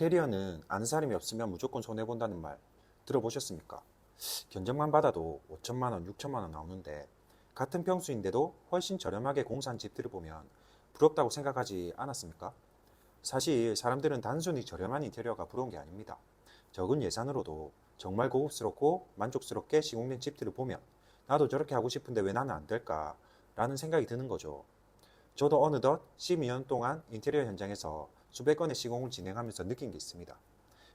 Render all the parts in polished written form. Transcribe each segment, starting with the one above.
인테리어는 아는 사람이 없으면 무조건 손해본다는 말 들어보셨습니까? 견적만 받아도 5천만 원, 6천만 원 나오는데 같은 평수인데도 훨씬 저렴하게 공사한 집들을 보면 부럽다고 생각하지 않았습니까? 사실 사람들은 단순히 저렴한 인테리어가 부러운 게 아닙니다. 적은 예산으로도 정말 고급스럽고 만족스럽게 시공된 집들을 보면 나도 저렇게 하고 싶은데 왜 나는 안 될까? 라는 생각이 드는 거죠. 저도 어느덧 12년 동안 인테리어 현장에서 수백 건의 시공을 진행하면서 느낀 게 있습니다.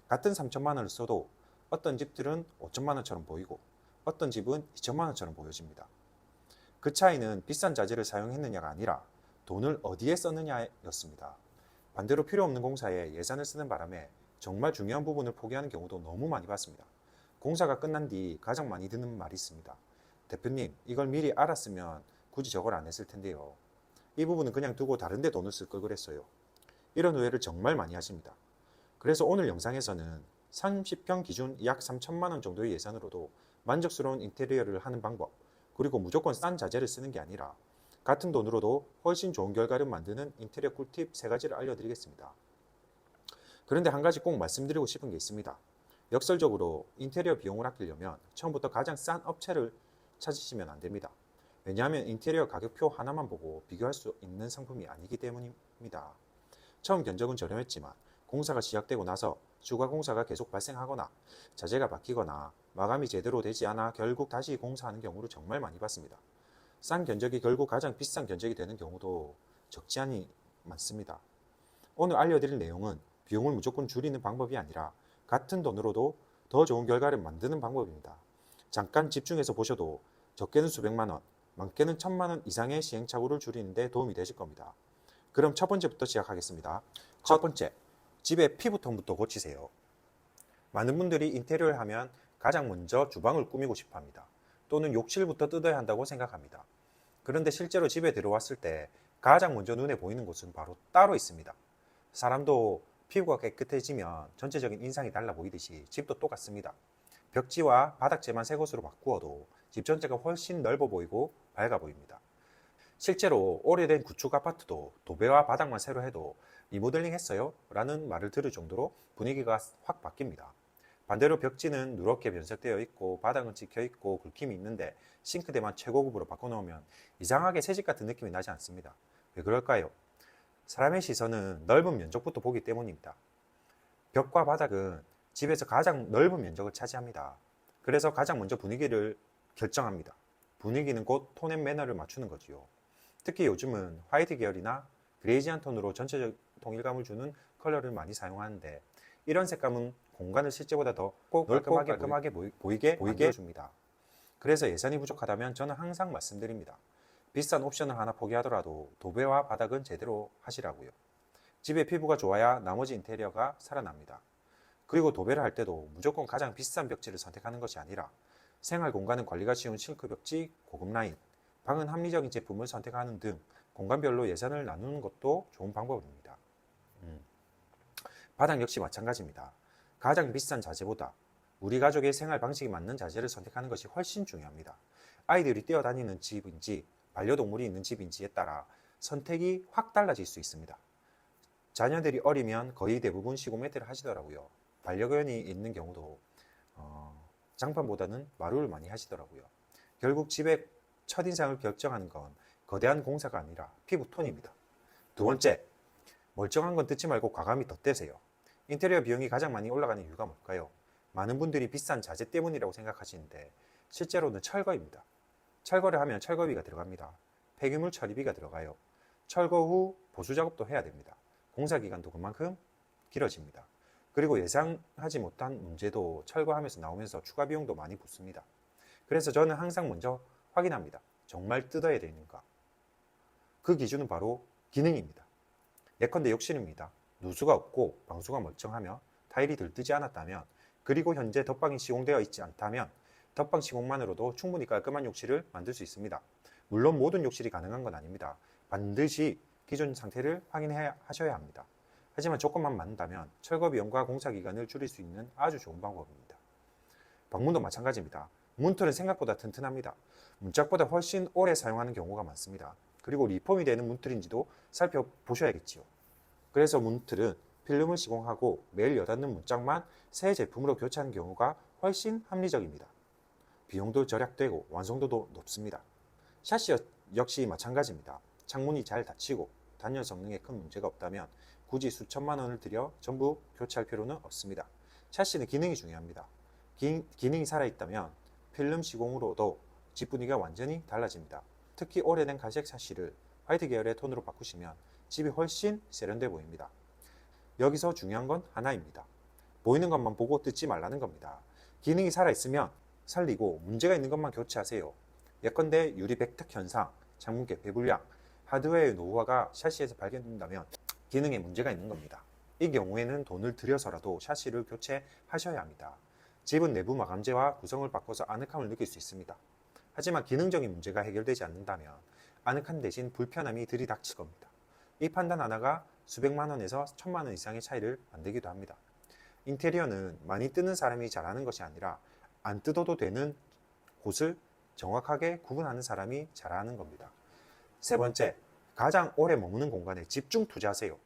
같은 3천만 원을 써도 어떤 집들은 5천만 원처럼 보이고 어떤 집은 2천만 원처럼 보여집니다. 그 차이는 비싼 자재를 사용했느냐가 아니라 돈을 어디에 썼느냐였습니다. 반대로 필요 없는 공사에 예산을 쓰는 바람에 정말 중요한 부분을 포기하는 경우도 너무 많이 봤습니다. 공사가 끝난 뒤 가장 많이 듣는 말이 있습니다. 대표님, 이걸 미리 알았으면 굳이 저걸 안 했을 텐데요. 이 부분은 그냥 두고 다른 데 돈을 쓸 걸 그랬어요. 이런 오해를 정말 많이 하십니다. 그래서 오늘 영상에서는 30평 기준 약 3천만 원 정도의 예산으로도 만족스러운 인테리어를 하는 방법, 그리고 무조건 싼 자재를 쓰는 게 아니라 같은 돈으로도 훨씬 좋은 결과를 만드는 인테리어 꿀팁 3가지를 알려드리겠습니다. 그런데 한 가지 꼭 말씀드리고 싶은 게 있습니다. 역설적으로 인테리어 비용을 아끼려면 처음부터 가장 싼 업체를 찾으시면 안 됩니다. 왜냐하면 인테리어 가격표 하나만 보고 비교할 수 있는 상품이 아니기 때문입니다. 처음 견적은 저렴했지만 공사가 시작되고 나서 추가 공사가 계속 발생하거나 자재가 바뀌거나 마감이 제대로 되지 않아 결국 다시 공사하는 경우를 정말 많이 봤습니다. 싼 견적이 결국 가장 비싼 견적이 되는 경우도 적지 않이 많습니다. 오늘 알려드릴 내용은 비용을 무조건 줄이는 방법이 아니라 같은 돈으로도 더 좋은 결과를 만드는 방법입니다. 잠깐 집중해서 보셔도 적게는 수백만 원, 많게는 1,000만 원 이상의 시행착오를 줄이는 데 도움이 되실 겁니다. 그럼 첫 번째부터 시작하겠습니다. 첫 번째, 집의 피부톤부터 고치세요. 많은 분들이 인테리어를 하면 가장 먼저 주방을 꾸미고 싶어 합니다. 또는 욕실부터 뜯어야 한다고 생각합니다. 그런데 실제로 집에 들어왔을 때 가장 먼저 눈에 보이는 곳은 바로 따로 있습니다. 사람도 피부가 깨끗해지면 전체적인 인상이 달라 보이듯이 집도 똑같습니다. 벽지와 바닥재만 새 것으로 바꾸어도 집 전체가 훨씬 넓어 보이고 밝아 보입니다. 실제로 오래된 구축 아파트도 도배와 바닥만 새로 해도 리모델링 했어요? 라는 말을 들을 정도로 분위기가 확 바뀝니다. 반대로 벽지는 누렇게 변색되어 있고 바닥은 찍혀 있고 긁힘이 있는데 싱크대만 최고급으로 바꿔놓으면 이상하게 새집 같은 느낌이 나지 않습니다. 왜 그럴까요? 사람의 시선은 넓은 면적부터 보기 때문입니다. 벽과 바닥은 집에서 가장 넓은 면적을 차지합니다. 그래서 가장 먼저 분위기를 결정합니다. 분위기는 곧 톤 앤 매너를 맞추는 거지요. 특히 요즘은 화이트 계열이나 그레이지한 톤으로 전체적 통일감을 주는 컬러를 많이 사용하는데 이런 색감은 공간을 실제보다 더 꼭 깔끔하게 보이게 만들어줍니다. 그래서 예산이 부족하다면 저는 항상 말씀드립니다. 비싼 옵션을 하나 포기하더라도 도배와 바닥은 제대로 하시라고요. 집의 피부가 좋아야 나머지 인테리어가 살아납니다. 그리고 도배를 할 때도 무조건 가장 비싼 벽지를 선택하는 것이 아니라 생활 공간은 관리가 쉬운 싱크 벽지, 고급 라인, 방은 합리적인 제품을 선택하는 등 공간별로 예산을 나누는 것도 좋은 방법입니다. 바닥 역시 마찬가지입니다. 가장 비싼 자재보다 우리 가족의 생활 방식에 맞는 자재를 선택하는 것이 훨씬 중요합니다. 아이들이 뛰어다니는 집인지 반려동물이 있는 집인지에 따라 선택이 확 달라질 수 있습니다. 자녀들이 어리면 거의 대부분 시공 매트를 하시더라고요. 반려견이 있는 경우도 장판보다는 마루를 많이 하시더라고요. 결국 집의 첫인상을 결정하는 건 거대한 공사가 아니라 피부톤입니다. 두 번째, 멀쩡한 건 뜯지 말고 과감히 덧대세요. 인테리어 비용이 가장 많이 올라가는 이유가 뭘까요? 많은 분들이 비싼 자재 때문이라고 생각하시는데 실제로는 철거입니다. 철거를 하면 철거비가 들어갑니다. 폐기물 처리비가 들어가요. 철거 후 보수 작업도 해야 됩니다. 공사 기간도 그만큼 길어집니다. 그리고 예상하지 못한 문제도 철거하면서 나오면서 추가 비용도 많이 붙습니다. 그래서 저는 항상 먼저 확인합니다. 정말 뜯어야 되는가? 그 기준은 바로 기능입니다. 예컨대 욕실입니다. 누수가 없고 방수가 멀쩡하며 타일이 들뜨지 않았다면, 그리고 현재 덧방이 시공되어 있지 않다면 덧방 시공만으로도 충분히 깔끔한 욕실을 만들 수 있습니다. 물론 모든 욕실이 가능한 건 아닙니다. 반드시 기존 상태를 확인하셔야 합니다. 하지만 조건만 맞는다면 철거 비용과 공사 기간을 줄일 수 있는 아주 좋은 방법입니다. 방문도 마찬가지입니다. 문틀은 생각보다 튼튼합니다. 문짝보다 훨씬 오래 사용하는 경우가 많습니다. 그리고 리폼이 되는 문틀인지도 살펴보셔야겠지요. 그래서 문틀은 필름을 시공하고 매일 여닫는 문짝만 새 제품으로 교체하는 경우가 훨씬 합리적입니다. 비용도 절약되고 완성도도 높습니다. 샤시 역시 마찬가지입니다. 창문이 잘 닫히고 단열 성능에 큰 문제가 없다면 굳이 수천만 원을 들여 전부 교체할 필요는 없습니다. 샤시는 기능이 중요합니다. 기능이 살아있다면 필름 시공으로도 집 분위기가 완전히 달라집니다. 특히 오래된 갈색 샤시를 화이트 계열의 톤으로 바꾸시면 집이 훨씬 세련돼 보입니다. 여기서 중요한 건 하나입니다. 보이는 것만 보고 뜯지 말라는 겁니다. 기능이 살아있으면 살리고 문제가 있는 것만 교체하세요. 예컨대 유리 백탁 현상, 창문계 배불량, 하드웨어의 노후화가 샤시에서 발견된다면 기능에 문제가 있는 겁니다. 이 경우에는 돈을 들여서라도 샤시를 교체하셔야 합니다. 집은 내부 마감재와 구성을 바꿔서 아늑함을 느낄 수 있습니다. 하지만 기능적인 문제가 해결되지 않는다면 아늑한 대신 불편함이 들이닥칠 겁니다. 이 판단 하나가 수백만 원에서 천만 원 이상의 차이를 만들기도 합니다. 인테리어는 많이 뜨는 사람이 잘하는 것이 아니라 안 뜯어도 되는 곳을 정확하게 구분하는 사람이 잘하는 겁니다. 세 번째, 가장 오래 머무는 공간에 집중 투자하세요.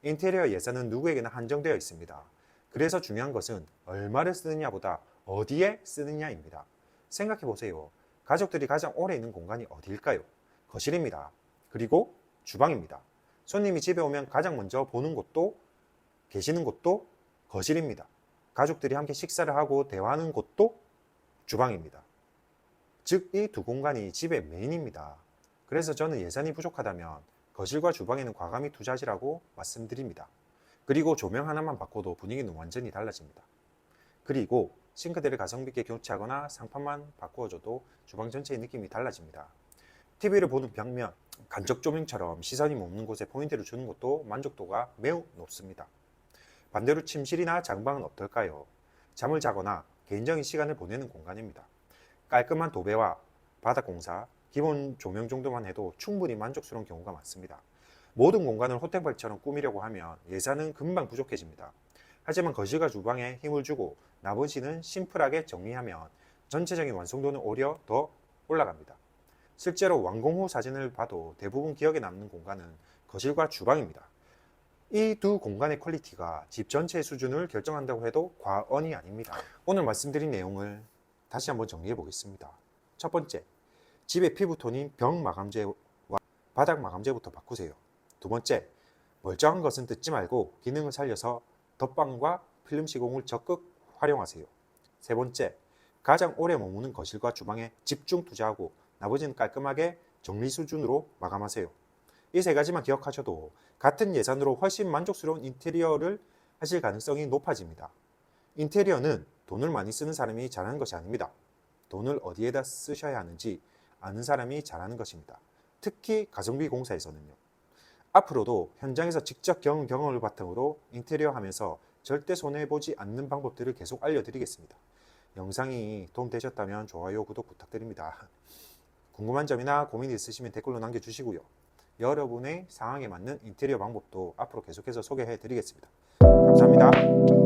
인테리어 예산은 누구에게나 한정되어 있습니다. 그래서 중요한 것은 얼마를 쓰느냐보다 어디에 쓰느냐입니다. 생각해 보세요. 가족들이 가장 오래 있는 공간이 어디일까요? 거실입니다. 그리고 주방입니다. 손님이 집에 오면 가장 먼저 보는 곳도 계시는 곳도 거실입니다. 가족들이 함께 식사를 하고 대화하는 곳도 주방입니다. 즉, 이 두 공간이 집의 메인입니다. 그래서 저는 예산이 부족하다면 거실과 주방에는 과감히 투자하시라고 말씀드립니다. 그리고 조명 하나만 바꿔도 분위기는 완전히 달라집니다. 그리고 싱크대를 가성비 있게 교체하거나 상판만 바꾸어줘도 주방 전체의 느낌이 달라집니다. TV를 보는 벽면, 간접 조명처럼 시선이 머무는 곳에 포인트를 주는 것도 만족도가 매우 높습니다. 반대로 침실이나 장방은 어떨까요? 잠을 자거나 개인적인 시간을 보내는 공간입니다. 깔끔한 도배와 바닥 공사, 기본 조명 정도만 해도 충분히 만족스러운 경우가 많습니다. 모든 공간을 호텔방처럼 꾸미려고 하면 예산은 금방 부족해집니다. 하지만 거실과 주방에 힘을 주고 나머지는 심플하게 정리하면 전체적인 완성도는 오히려 더 올라갑니다. 실제로 완공 후 사진을 봐도 대부분 기억에 남는 공간은 거실과 주방입니다. 이 두 공간의 퀄리티가 집 전체의 수준을 결정한다고 해도 과언이 아닙니다. 오늘 말씀드린 내용을 다시 한번 정리해 보겠습니다. 첫 번째, 집의 피부톤인 벽 마감재와 바닥 마감재부터 바꾸세요. 두 번째, 멀쩡한 것은 뜯지 말고 기능을 살려서 덧방과 필름 시공을 적극 활용하세요. 세 번째, 가장 오래 머무는 거실과 주방에 집중 투자하고 나머지는 깔끔하게 정리 수준으로 마감하세요. 이 세 가지만 기억하셔도 같은 예산으로 훨씬 만족스러운 인테리어를 하실 가능성이 높아집니다. 인테리어는 돈을 많이 쓰는 사람이 잘하는 것이 아닙니다. 돈을 어디에다 쓰셔야 하는지 아는 사람이 잘하는 것입니다. 특히 가성비 공사에서는요. 앞으로도 현장에서 직접 겪은 경험을 바탕으로 인테리어 하면서 절대 손해보지 않는 방법들을 계속 알려드리겠습니다. 영상이 도움되셨다면 좋아요, 구독 부탁드립니다. 궁금한 점이나 고민이 있으시면 댓글로 남겨주시고요. 여러분의 상황에 맞는 인테리어 방법도 앞으로 계속해서 소개해 드리겠습니다. 감사합니다.